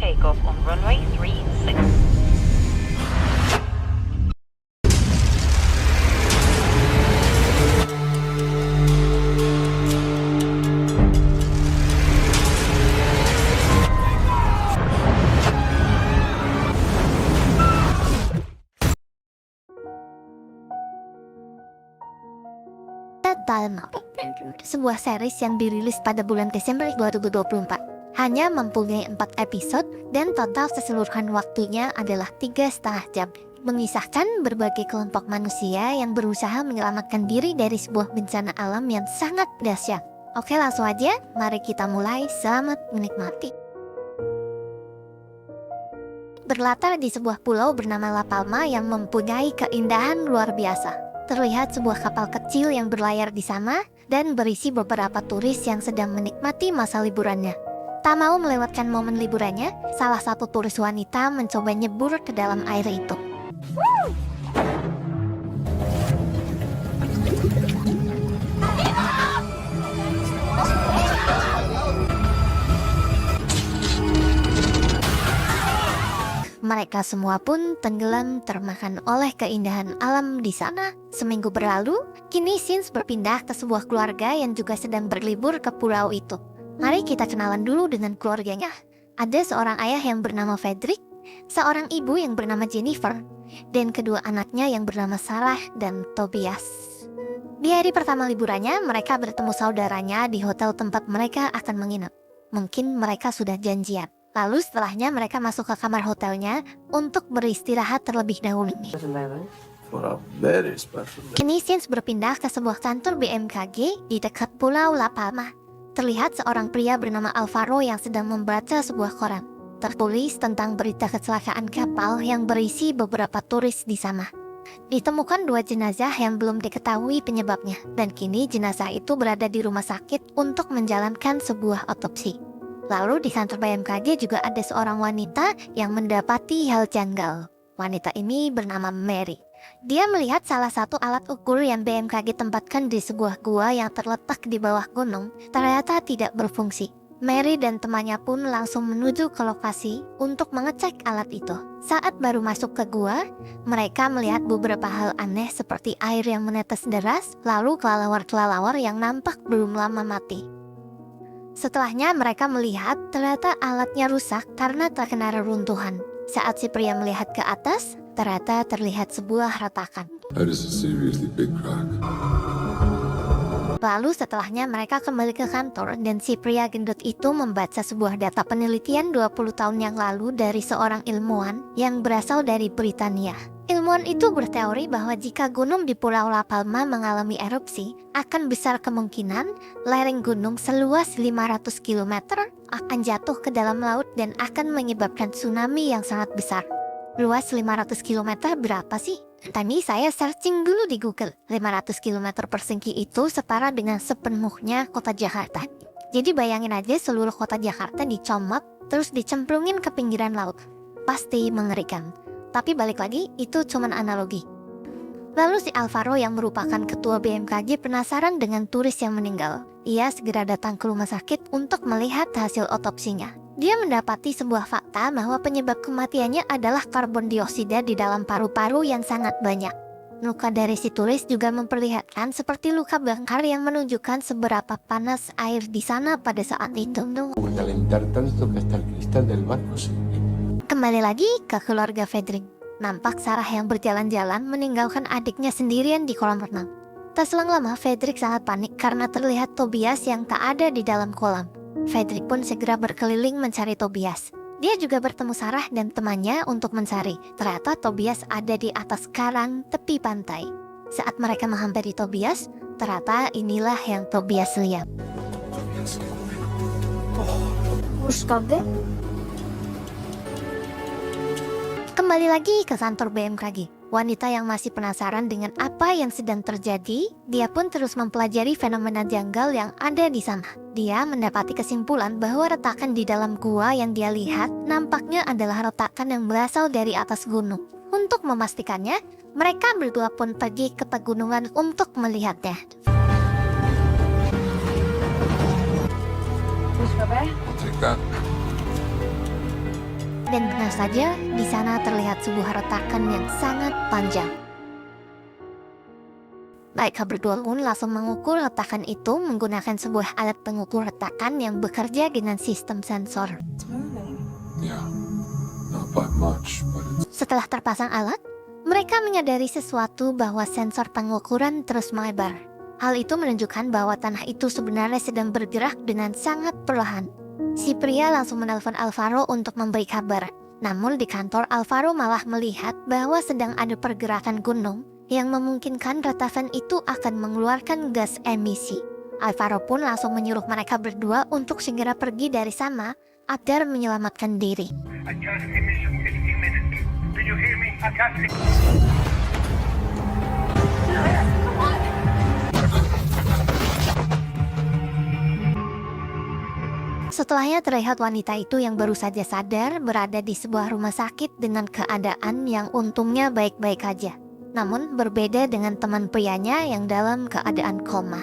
takeoff on runway 36. Dalmor, sebuah series yang dirilis pada bulan Desember 2024. Hanya mempunyai 4 episode dan total keseluruhan waktunya adalah 3,5 jam. Mengisahkan berbagai kelompok manusia yang berusaha menyelamatkan diri dari sebuah bencana alam yang sangat dahsyat. Oke, langsung aja, mari kita mulai. Selamat menikmati. Berlatar di sebuah pulau bernama La Palma yang mempunyai keindahan luar biasa. Terlihat sebuah kapal kecil yang berlayar di sana dan berisi beberapa turis yang sedang menikmati masa liburannya. Tak mau melewatkan momen liburannya, salah satu turis wanita mencoba nyebur ke dalam air itu. Mereka semua pun tenggelam termakan oleh keindahan alam di sana. Seminggu berlalu, kini Sins berpindah ke sebuah keluarga yang juga sedang berlibur ke pulau itu. Mari kita kenalan dulu dengan keluarganya. Ada seorang ayah yang bernama Frederick, seorang ibu yang bernama Jennifer, dan kedua anaknya yang bernama Sarah dan Tobias. Di hari pertama liburannya, mereka bertemu saudaranya di hotel tempat mereka akan menginap. Mungkin mereka sudah janjian. Lalu setelahnya mereka masuk ke kamar hotelnya untuk beristirahat terlebih dahulu. Kini Sins berpindah ke sebuah kantor BMKG di dekat Pulau La Palma. Terlihat seorang pria bernama Alvaro yang sedang membaca sebuah koran. Tertulis tentang berita kecelakaan kapal yang berisi beberapa turis di sana. Ditemukan 2 jenazah yang belum diketahui penyebabnya, dan kini jenazah itu berada di rumah sakit untuk menjalankan sebuah otopsi. Lalu di kantor BMKG juga ada seorang wanita yang mendapati hal janggal. Wanita ini bernama Mary. Dia melihat salah satu alat ukur yang BMKG tempatkan di sebuah gua yang terletak di bawah gunung ternyata tidak berfungsi. Mary dan temannya pun langsung menuju ke lokasi untuk mengecek alat itu. Saat baru masuk ke gua, mereka melihat beberapa hal aneh seperti air yang menetes deras, lalu kelelawar-kelelawar yang nampak belum lama mati. Setelahnya mereka melihat ternyata alatnya rusak karena terkena reruntuhan. Saat si pria melihat ke atas, ternyata terlihat sebuah retakan. Lalu setelahnya mereka kembali ke kantor dan si pria gendut itu membaca sebuah data penelitian 20 tahun yang lalu dari seorang ilmuwan yang berasal dari Britania. Ilmuwan itu berteori bahwa jika gunung di Pulau La Palma mengalami erupsi, akan besar kemungkinan lereng gunung seluas 500 km akan jatuh ke dalam laut dan akan menyebabkan tsunami yang sangat besar. Luas 500 km berapa sih? Tadi saya searching dulu di Google. 500 km persegi itu setara dengan sepenuhnya kota Jakarta. Jadi bayangin aja seluruh kota Jakarta dicomot terus dicemplungin ke pinggiran laut. Pasti mengerikan. Tapi balik lagi, itu cuman analogi. Lalu si Alvaro yang merupakan ketua BMKG penasaran dengan turis yang meninggal. Ia segera datang ke rumah sakit untuk melihat hasil otopsinya. Dia mendapati sebuah fakta bahwa penyebab kematiannya adalah karbon dioksida di dalam paru-paru yang sangat banyak. Luka dari si turis juga memperlihatkan seperti luka bakar yang menunjukkan seberapa panas air di sana pada saat itu. Kembali lagi ke keluarga Frederick. Nampak Sarah yang berjalan-jalan meninggalkan adiknya sendirian di kolam renang. Tak selang lama Frederick sangat panik karena terlihat Tobias yang tak ada di dalam kolam. Frederick pun segera berkeliling mencari Tobias. Dia juga bertemu Sarah dan temannya untuk mencari. Ternyata Tobias ada di atas karang tepi pantai. Saat mereka menghampiri Tobias, ternyata inilah yang Tobias lihat. Kembali lagi ke kantor BMKG. Wanita yang masih penasaran dengan apa yang sedang terjadi, dia pun terus mempelajari fenomena janggal yang ada di sana. Dia mendapati kesimpulan bahwa retakan di dalam gua yang dia lihat nampaknya adalah retakan yang berasal dari atas gunung. Untuk memastikannya, mereka berdua pun pergi ke pegunungan untuk melihatnya. Dan benar saja, di sana terlihat sebuah retakan yang sangat panjang. Mereka berdua pun langsung mengukur retakan itu menggunakan sebuah alat pengukur retakan yang bekerja dengan sistem sensor. Yeah, not by much, but it's... Setelah terpasang alat, mereka menyadari sesuatu bahwa sensor pengukuran terus melebar. Hal itu menunjukkan bahwa tanah itu sebenarnya sedang bergerak dengan sangat perlahan. Si pria langsung menelpon Alvaro untuk memberi kabar. Namun di kantor Alvaro malah melihat bahwa sedang ada pergerakan gunung yang memungkinkan retakan itu akan mengeluarkan gas emisi. Alvaro pun langsung menyuruh mereka berdua untuk segera pergi dari sana agar menyelamatkan diri. A gas emission is imminent. Do you hear me? A gas emission. Setelahnya terlihat wanita itu yang baru saja sadar berada di sebuah rumah sakit dengan keadaan yang untungnya baik-baik aja. Namun berbeda dengan teman prianya yang dalam keadaan koma.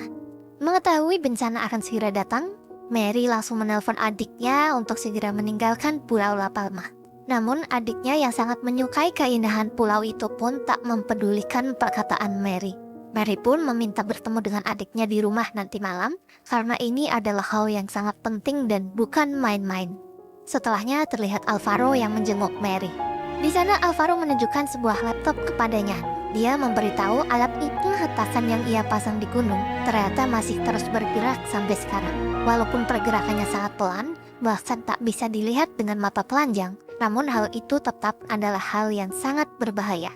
Mengetahui bencana akan segera datang, Mary langsung menelpon adiknya untuk segera meninggalkan Pulau La Palma. Namun adiknya yang sangat menyukai keindahan pulau itu pun tak mempedulikan perkataan Mary. Mary pun meminta bertemu dengan adiknya di rumah nanti malam karena ini adalah hal yang sangat penting dan bukan main-main. Setelahnya terlihat Alvaro yang menjenguk Mary. Di sana Alvaro menunjukkan sebuah laptop kepadanya. Dia memberitahu alat itu hetakan yang ia pasang di gunung ternyata masih terus bergerak sampai sekarang. Walaupun pergerakannya sangat pelan, bahkan tak bisa dilihat dengan mata telanjang, namun hal itu tetap adalah hal yang sangat berbahaya.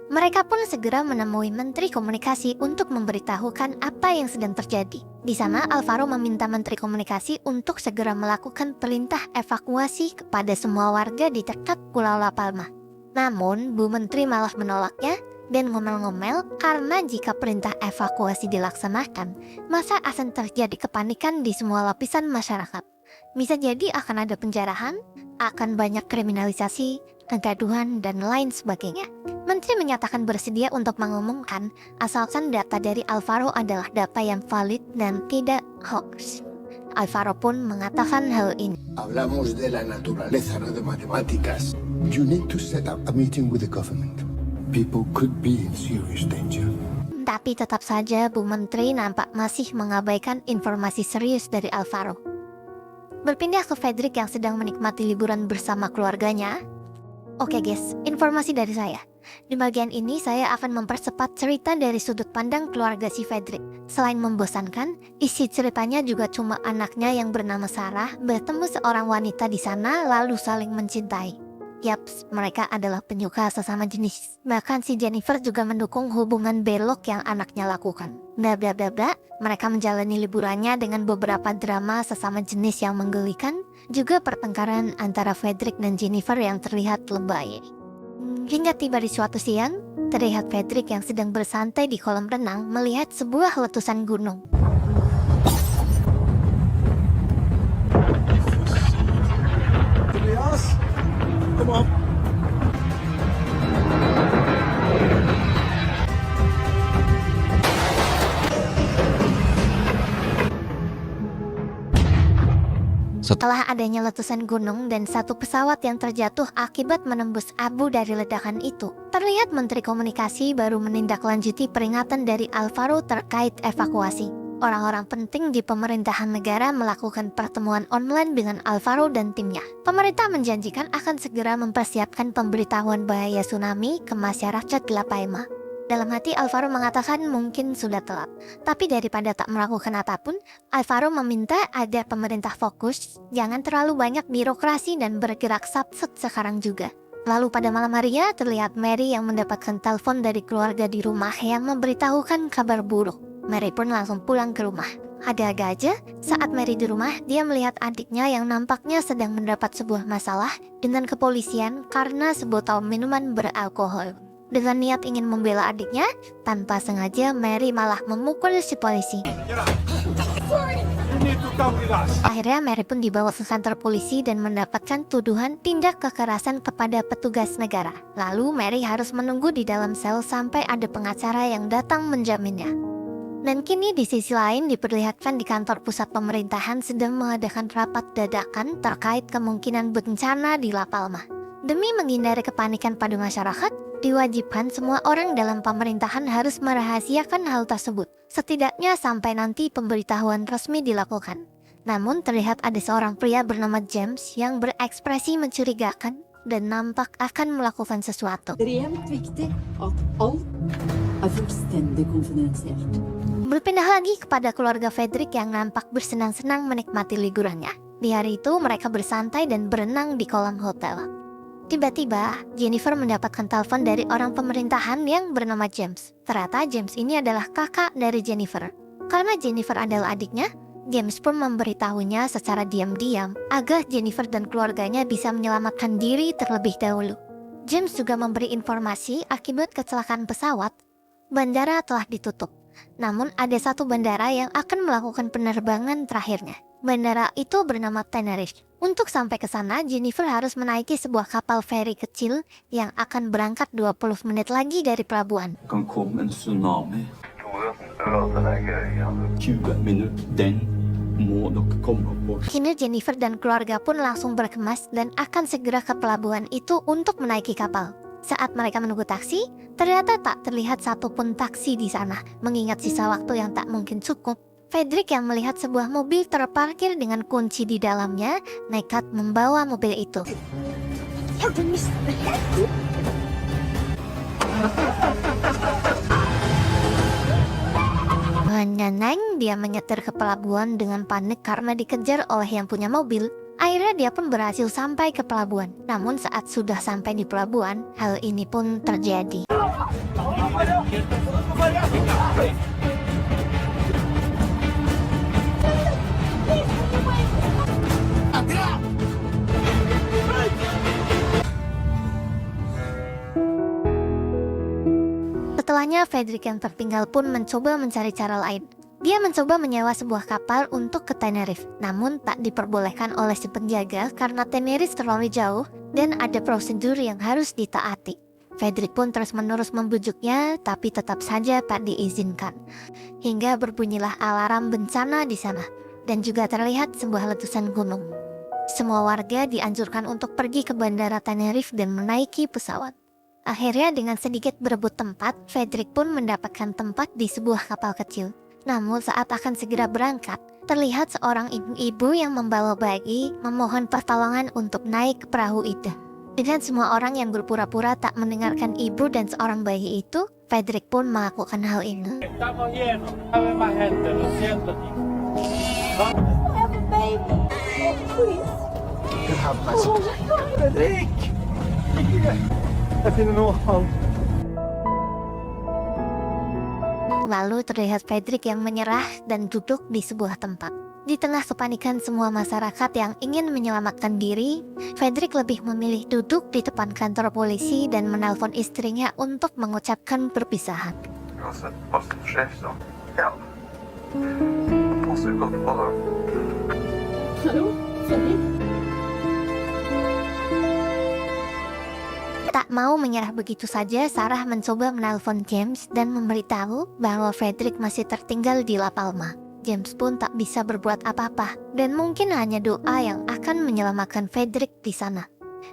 Mereka pun segera menemui Menteri Komunikasi untuk memberitahukan apa yang sedang terjadi. Di sana Alvaro meminta Menteri Komunikasi untuk segera melakukan perintah evakuasi kepada semua warga di dekat Pulau La Palma. Namun Bu Menteri malah menolaknya dan ngomel-ngomel karena jika perintah evakuasi dilaksanakan, maka akan terjadi kepanikan di semua lapisan masyarakat. Bisa jadi akan ada penjarahan, akan banyak kriminalisasi, kegaduhan, dan lain sebagainya. Menteri menyatakan bersedia untuk mengumumkan asalkan data dari Alvaro adalah data yang valid dan tidak hoax. Alvaro pun mengatakan hal ini. Hablamos de la naturaleza, no de matemáticas. You need to set up a meeting with the government. People could be in serious danger. Tapi tetap saja Bu Menteri nampak masih mengabaikan informasi serius dari Alvaro. Berpindah ke Fredrik yang sedang menikmati liburan bersama keluarganya. Oke guys, informasi dari saya. Di bagian ini saya akan mempercepat cerita dari sudut pandang keluarga si Fredrik. Selain membosankan, isi ceritanya juga cuma anaknya yang bernama Sarah bertemu seorang wanita di sana lalu saling mencintai. Yaps, mereka adalah penyuka sesama jenis. Bahkan si Jennifer juga mendukung hubungan belok yang anaknya lakukan. Bla bla bla bla. Mereka menjalani liburannya dengan beberapa drama sesama jenis yang menggelikan, juga pertengkaran antara Fredrik dan Jennifer yang terlihat lebay. Hingga tiba di suatu siang, terlihat Fredrik yang sedang bersantai di kolam renang melihat sebuah letusan gunung. Come on. Setelah adanya letusan gunung dan satu pesawat yang terjatuh akibat menembus abu dari ledakan itu, terlihat Menteri Komunikasi baru menindaklanjuti peringatan dari Alvaro terkait evakuasi. Orang-orang penting di pemerintahan negara melakukan pertemuan online dengan Alvaro dan timnya. Pemerintah menjanjikan akan segera mempersiapkan pemberitahuan bahaya tsunami ke masyarakat La Palma. Dalam hati Alvaro mengatakan mungkin sudah telat. Tapi daripada tak melakukan apapun, Alvaro meminta agar pemerintah fokus, jangan terlalu banyak birokrasi dan bergerak sapsut sekarang juga. Lalu pada malam harinya terlihat Mary yang mendapatkan telepon dari keluarga di rumah yang memberitahukan kabar buruk. Mary pun langsung pulang ke rumah. Ada-ada aja, saat Mary di rumah, dia melihat adiknya yang nampaknya sedang mendapat sebuah masalah dengan kepolisian karena sebotol minuman beralkohol. Dengan niat ingin membela adiknya, tanpa sengaja Mary malah memukul si polisi. Akhirnya Mary pun dibawa ke kantor polisi dan mendapatkan tuduhan tindak kekerasan kepada petugas negara. Lalu Mary harus menunggu di dalam sel sampai ada pengacara yang datang menjaminnya. Dan kini di sisi lain diperlihatkan di kantor pusat pemerintahan sedang mengadakan rapat dadakan terkait kemungkinan bencana di La Palma. Demi menghindari kepanikan pada masyarakat, diwajibkan semua orang dalam pemerintahan harus merahasiakan hal tersebut, setidaknya sampai nanti pemberitahuan resmi dilakukan. Namun terlihat ada seorang pria bernama James yang berekspresi mencurigakan dan nampak akan melakukan sesuatu. Ekstremt viktig at alt er fullstendig konfidensielt. Berpindah lagi kepada keluarga Fredrik yang nampak bersenang-senang menikmati liburannya. Di hari itu mereka bersantai dan berenang di kolam hotel. Tiba-tiba, Jennifer mendapatkan telepon dari orang pemerintahan yang bernama James. Ternyata James ini adalah kakak dari Jennifer. Karena Jennifer adalah adiknya, James pun memberitahunya secara diam-diam agar Jennifer dan keluarganya bisa menyelamatkan diri terlebih dahulu. James juga memberi informasi akibat kecelakaan pesawat, bandara telah ditutup. Namun ada satu bandara yang akan melakukan penerbangan terakhirnya. Bandara itu bernama Tenerife. Untuk sampai ke sana, Jennifer harus menaiki sebuah kapal feri kecil yang akan berangkat 20 menit lagi dari pelabuhan. Kan komme en tsunami. Öden äger igen. 20 minutter. Den må dere komme på. Kini Jennifer dan keluarga pun langsung berkemas dan akan segera ke pelabuhan itu untuk menaiki kapal. Saat mereka menunggu taksi, ternyata tak terlihat satupun taksi di sana. Mengingat sisa waktu yang tak mungkin cukup, Fredrik yang melihat sebuah mobil terparkir dengan kunci di dalamnya, nekat membawa mobil itu. Hanya Neng, dia menyetir ke pelabuhan dengan panik karena dikejar oleh yang punya mobil. Akhirnya dia pun berhasil sampai ke pelabuhan. Namun saat sudah sampai di pelabuhan, hal ini pun terjadi. Setelahnya, Fredrik yang tertinggal pun mencoba mencari cara lain. Dia mencoba menyewa sebuah kapal untuk ke Tenerife, namun tak diperbolehkan oleh si penjaga karena Tenerife terlalu jauh dan ada prosedur yang harus ditaati. Fredrik pun terus-menerus membujuknya, tapi tetap saja tak diizinkan. Hingga berbunyilah alarm bencana di sana, dan juga terlihat sebuah letusan gunung. Semua warga dianjurkan untuk pergi ke bandara Tenerife dan menaiki pesawat. Akhirnya dengan sedikit berebut tempat, Fredrik pun mendapatkan tempat di sebuah kapal kecil. Namun saat akan segera berangkat, terlihat seorang ibu-ibu yang membawa bayi memohon pertolongan untuk naik ke perahu itu. Dengan semua orang yang berpura-pura tak mendengarkan ibu dan seorang bayi itu, Fredrik pun melakukan hal ini. Lalu terlihat Fredrik yang menyerah dan duduk di sebuah tempat. Di tengah kepanikan semua masyarakat yang ingin menyelamatkan diri, Fredrik lebih memilih duduk di depan kantor polisi dan menelpon istrinya untuk mengucapkan perpisahan. Jag har sett postchef som själv. Måste du gå bara. Hallo, Fredrik? Tak mau menyerah begitu saja, Sarah mencoba menelpon James dan memberitahu bahwa Fredrik masih tertinggal di La Palma. James pun tak bisa berbuat apa-apa dan mungkin hanya doa yang akan menyelamatkan Fredrik di sana.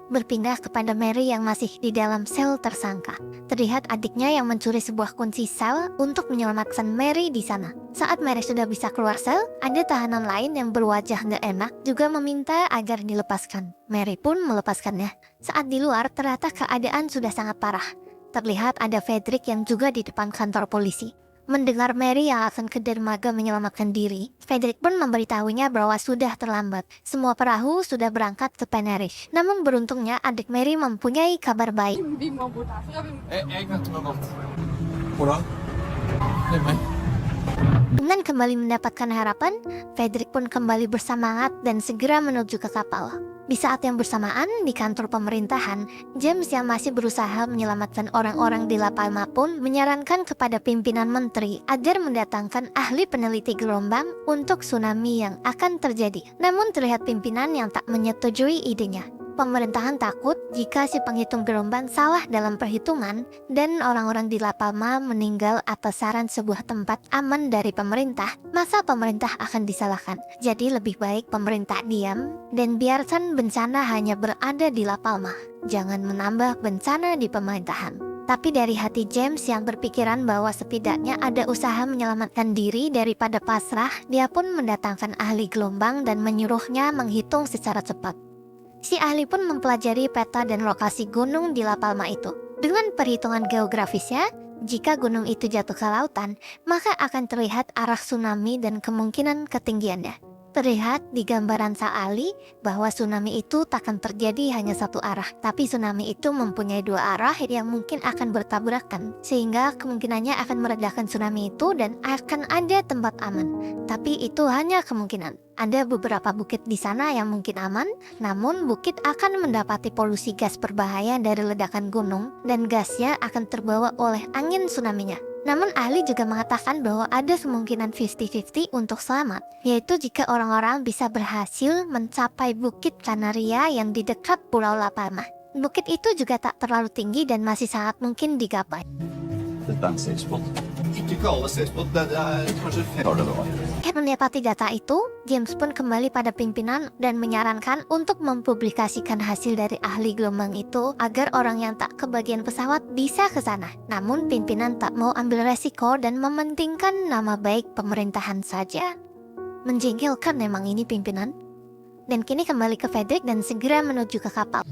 Berpindah kepada Mary yang masih di dalam sel tersangka. Terlihat adiknya yang mencuri sebuah kunci sel untuk menyelamatkan Mary di sana. Saat Mary sudah bisa keluar sel, ada tahanan lain yang berwajah gak enak juga meminta agar dilepaskan. Mary pun melepaskannya. Saat di luar, ternyata keadaan sudah sangat parah. Terlihat ada Fredrik yang juga di depan kantor polisi. Mendengar Mary yang akan ke dermaga menyelamatkan diri, Fredrik pun memberitahunya bahwa sudah terlambat. Semua perahu sudah berangkat ke Tenerife. Namun beruntungnya adik Mary mempunyai kabar baik. Dengan kembali mendapatkan harapan, Fredrik pun kembali bersemangat dan segera menuju ke kapal. Di saat yang bersamaan, di kantor pemerintahan, James yang masih berusaha menyelamatkan orang-orang di La Palma pun menyarankan kepada pimpinan menteri agar mendatangkan ahli peneliti gelombang untuk tsunami yang akan terjadi. Namun terlihat pimpinan yang tak menyetujui idenya. Pemerintahan takut jika si penghitung gelombang salah dalam perhitungan dan orang-orang di La Palma meninggal atas saran sebuah tempat aman dari pemerintah, maka pemerintah akan disalahkan. Jadi lebih baik pemerintah diam dan biarkan bencana hanya berada di La Palma. jangan menambah bencana di pemerintahan. Tapi dari hati James yang berpikiran bahwa setidaknya ada usaha menyelamatkan diri daripada pasrah, dia pun mendatangkan ahli gelombang dan menyuruhnya menghitung secara cepat. Si ahli pun mempelajari peta dan lokasi gunung di La Palma itu. Dengan perhitungan geografisnya, jika gunung itu jatuh ke lautan, maka akan terlihat arah tsunami dan kemungkinan ketinggiannya. Terlihat di gambaran sang ahli bahwa tsunami itu takkan terjadi hanya satu arah, tapi tsunami itu mempunyai dua arah yang mungkin akan bertabrakan, sehingga kemungkinannya akan meredakan tsunami itu dan akan ada tempat aman. Tapi itu hanya kemungkinan. Ada beberapa bukit di sana yang mungkin aman, namun bukit akan mendapati polusi gas berbahaya dari ledakan gunung dan gasnya akan terbawa oleh angin tsunami-nya. Namun ahli juga mengatakan bahwa ada kemungkinan 50-50 untuk selamat, yaitu jika orang-orang bisa berhasil mencapai Bukit Canaria yang di dekat Pulau La Palma. Bukit itu juga tak terlalu tinggi dan masih sangat mungkin digapai. Dette er en safe spot. Ikke kalle sexbot, det er kanskje Tar det da. Mendapati data itu, James pun kembali pada pimpinan dan menyarankan untuk mempublikasikan hasil dari ahli gelombang itu agar orang yang tak kebagian pesawat bisa ke sana. Namun pimpinan tak mau ambil resiko dan mementingkan nama baik pemerintahan saja. Menjengkelkan memang ini pimpinan. Dan kini kembali ke Frederick dan segera menuju ke kapal.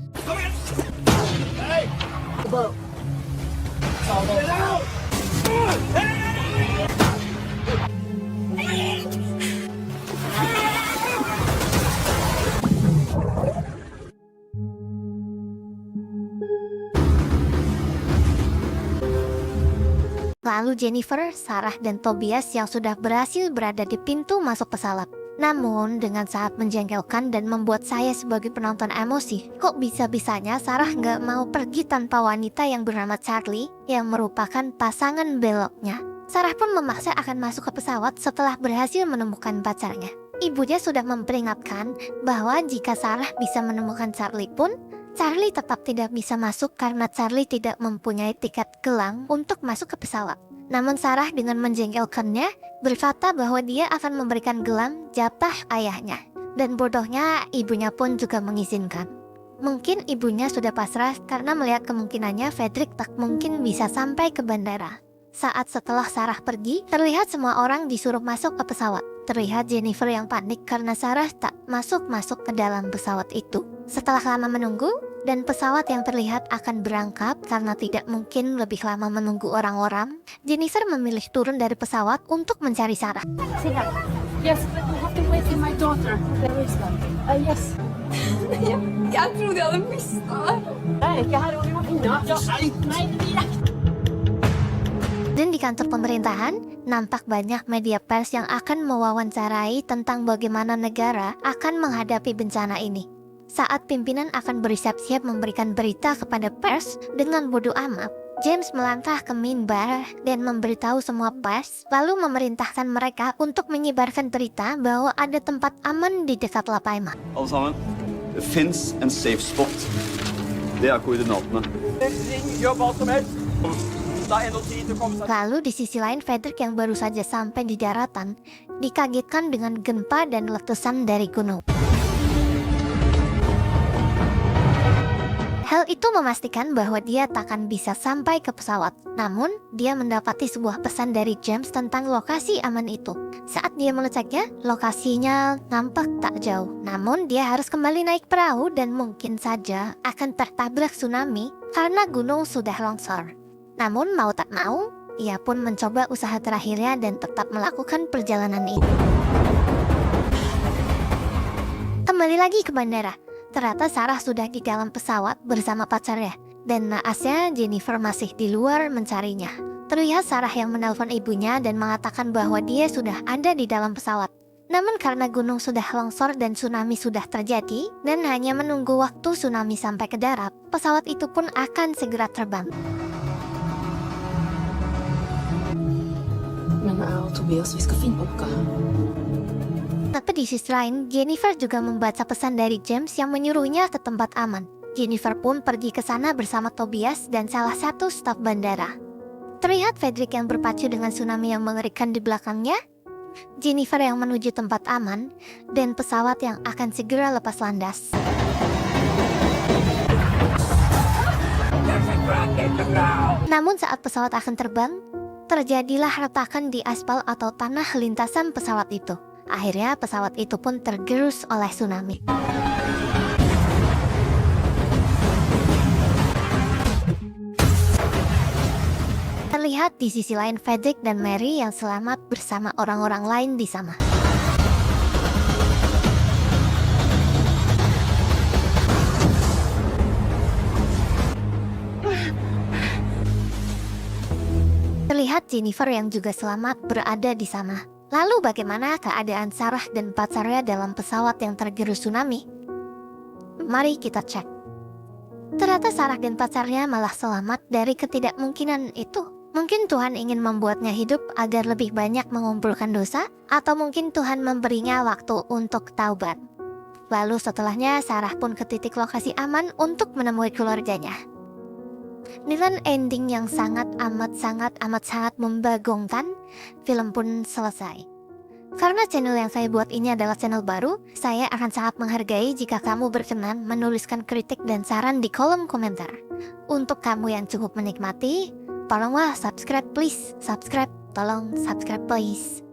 Lalu Jennifer, Sarah, dan Tobias yang sudah berhasil berada di pintu masuk pesawat. Namun dengan sangat menjengkelkan dan membuat saya sebagai penonton emosi. Kok bisa-bisanya Sarah nggak mau pergi tanpa wanita yang bernama Charlie yang merupakan pasangan beloknya. Sarah pun memaksa akan masuk ke pesawat setelah berhasil menemukan pacarnya. Ibunya sudah memperingatkan bahwa jika Sarah bisa menemukan Charlie pun, Charlie tetap tidak bisa masuk karena Charlie tidak mempunyai tiket gelang untuk masuk ke pesawat. Namun Sarah dengan menjengkelkannya berkata bahwa dia akan memberikan gelang jatah ayahnya. Dan bodohnya ibunya pun juga mengizinkan. Mungkin ibunya sudah pasrah karena melihat kemungkinannya Frederick tak mungkin bisa sampai ke bandara. Saat setelah Sarah pergi, terlihat semua orang disuruh masuk ke pesawat. Terlihat Jennifer yang panik karena Sarah tak masuk ke dalam pesawat itu. Setelah lama menunggu, dan pesawat yang terlihat akan berangkat karena tidak mungkin lebih lama menunggu orang-orang, Jennifer memilih turun dari pesawat untuk mencari Sarah. Yes, but you have to wait for my daughter. There is one. Yes. Jeg trodde jeg hadde mistet deg. Jeg er ikke her, og vi må finne deg. Dan di kantor pemerintahan, nampak banyak media pers yang akan mewawancarai tentang bagaimana negara akan menghadapi bencana ini. Saat pimpinan akan bersiap-siap memberikan berita kepada pers dengan bodoh amat, James melangkah ke minbar dan memberitahu semua pers, lalu memerintahkan mereka untuk menyebarkan berita bahwa ada tempat aman di dekat La Palma. Alle sammen, det finnes en safe spot. Det er koordinatene. Gjør hva som helst. Det er ennå tid til å komme seg. Lalu di sisi lain Frederick yang baru saja sampai di daratan, dikagetkan dengan gempa dan letusan dari gunung. Hal itu memastikan bahwa dia takkan bisa sampai ke pesawat. Namun, dia mendapati sebuah pesan dari James tentang lokasi aman itu. Saat dia mengeceknya, lokasinya nampak tak jauh. Namun, dia harus kembali naik perahu dan mungkin saja akan tertabrak tsunami karena gunung sudah longsor. Namun, mau tak mau, ia pun mencoba usaha terakhirnya dan tetap melakukan perjalanan itu. Kembali lagi ke bandara. Ternyata Sarah sudah di dalam pesawat bersama pacarnya, dan naasnya Jennifer masih di luar mencarinya. Terlihat Sarah yang menelpon ibunya dan mengatakan bahwa dia sudah ada di dalam pesawat. Namun karena gunung sudah longsor dan tsunami sudah terjadi, dan hanya menunggu waktu tsunami sampai ke darat, pesawat itu pun akan segera terbang. Men Tobias, vi skal finne noe. Tapi di sisi lain, Jennifer juga membaca pesan dari James yang menyuruhnya ke tempat aman. Jennifer pun pergi ke sana bersama Tobias dan salah satu staf bandara. Terlihat Frederick yang berpacu dengan tsunami yang mengerikan di belakangnya, Jennifer yang menuju tempat aman, dan pesawat yang akan segera lepas landas. Namun saat pesawat akan terbang, terjadilah retakan di aspal atau tanah lintasan pesawat itu. Akhirnya pesawat itu pun tergerus oleh tsunami. Terlihat di sisi lain Frederick dan Mary yang selamat bersama orang-orang lain di sana. Terlihat Jennifer yang juga selamat berada di sana. Lalu bagaimana keadaan Sarah dan pacarnya dalam pesawat yang tergerus tsunami? Mari kita cek. Ternyata Sarah dan pacarnya malah selamat dari ketidakmungkinan itu. Mungkin Tuhan ingin membuatnya hidup agar lebih banyak mengumpulkan dosa, atau mungkin Tuhan memberinya waktu untuk taubat. Lalu setelahnya Sarah pun ke titik lokasi aman untuk menemui keluarganya. Dengan ending yang sangat amat membagongkan, film pun selesai. Karena channel yang saya buat ini adalah channel baru, saya akan sangat menghargai jika kamu berkenan menuliskan kritik dan saran di kolom komentar. Untuk kamu yang cukup menikmati, tolonglah subscribe please, tolong subscribe please.